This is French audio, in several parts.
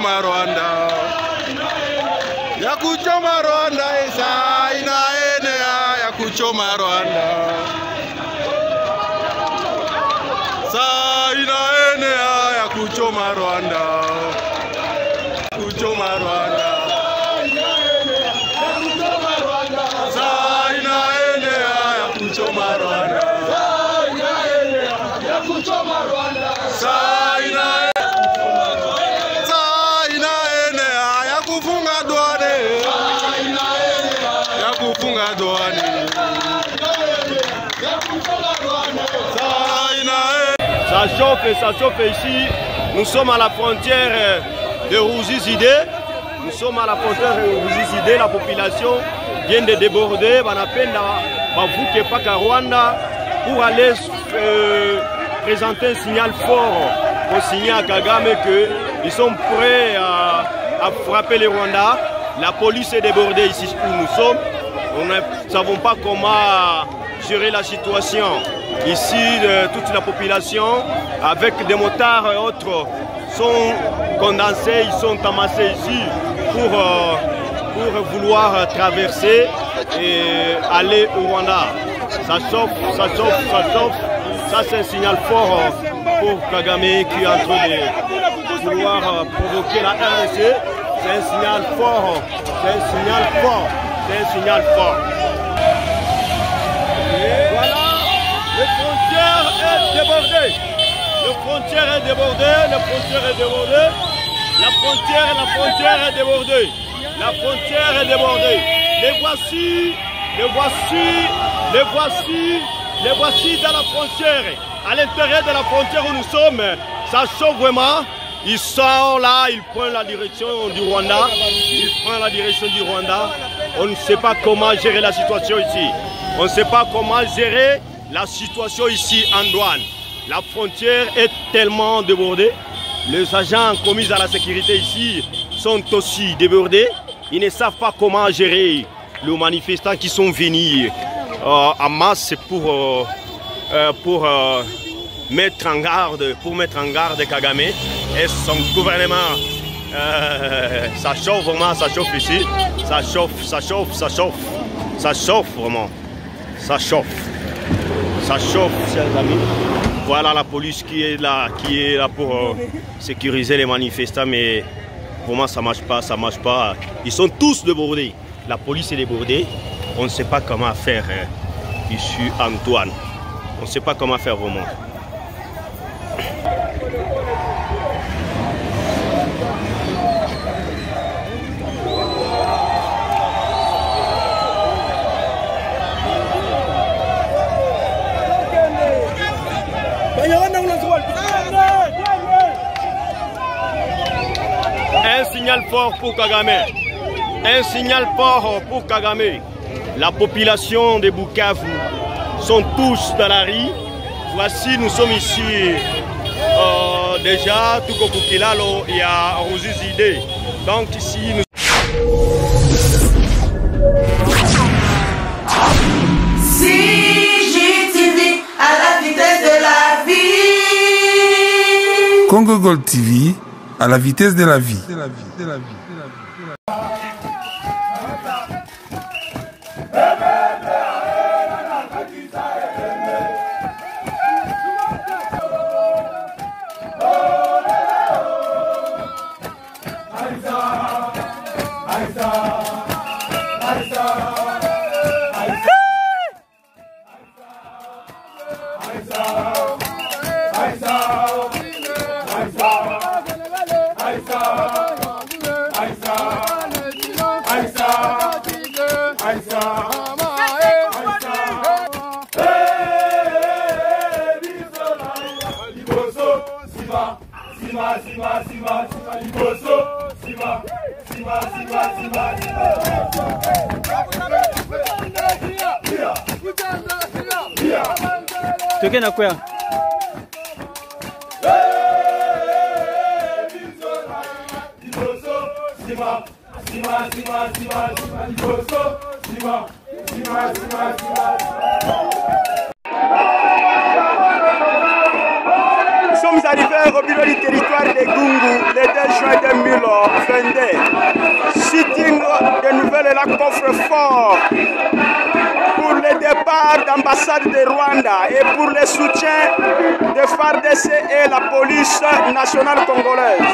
kuchoma Rwanda, ya kuchoma Rwanda, esa inaenea ya kuchoma Rwanda, sa inaenea ya kuchoma Rwanda, kuchoma Rwanda, sa inaenea ya kuchoma Rwanda, ya kuchoma Rwanda, sa Ça chauffe ici. Nous sommes à la frontière de Ruzizide. Nous sommes à la frontière de Ruzizide. La population vient de déborder. Rwanda pour aller présenter un signal fort au signal à Kagame qu'ils sont prêts à frapper les Rwandais. La police est débordée ici où nous sommes. Nous ne savons pas comment gérer la situation. Ici, toute la population, avec des motards et autres, sont condensés, ils sont amassés ici pour vouloir traverser et aller au Rwanda. Ça chauffe, ça chauffe, ça chauffe. Ça, c'est un signal fort pour Kagame qui est en train de vouloir provoquer la RNC. C'est un signal fort, c'est un signal fort, c'est un signal fort. Voilà, les frontières est débordée. La frontière est débordée, la frontière est débordée. La frontière est débordée. La frontière est débordée. Les voici, les voici, les voici, les voici dans la frontière. À l'intérieur de la frontière où nous sommes, ça chauffe vraiment. Ils sont là, ils prennent la direction du Rwanda. Ils prennent la direction du Rwanda. On ne sait pas comment gérer la situation ici. On ne sait pas comment gérer la situation ici en douane. La frontière est tellement débordée. Les agents commis à la sécurité ici sont aussi débordés. Ils ne savent pas comment gérer les manifestants qui sont venus en masse pour mettre en garde Kagame et son gouvernement. Ça chauffe vraiment, ça chauffe ici. Ça chauffe, ça chauffe, ça chauffe. Ça chauffe vraiment. Ça chauffe. Ça chauffe, chers amis. Voilà la police qui est là pour sécuriser les manifestants, mais pour moi ça marche pas, ça marche pas. Ils sont tous débordés. La police est débordée. On ne sait pas comment faire ici en douane. On ne sait pas comment faire vraiment. Un signal fort pour Kagame. Un signal fort pour Kagame. La population de Bukavu sont tous dans la rue. Voici, nous sommes ici déjà, tout comme Kilalo, il y a Ruzizide. Donc ici, nous... CJTV à la vitesse de la vie. Congo Gold TV à la vitesse de la vie. Tokena kwa Nous sommes arrivés au bureau du territoire de Gungu le 2 juin 2000. fort pour le départ d'ambassade de Rwanda et pour le soutien de FARDC et la police nationale congolaise.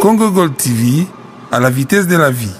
Congo Gold TV, à la vitesse de la vie.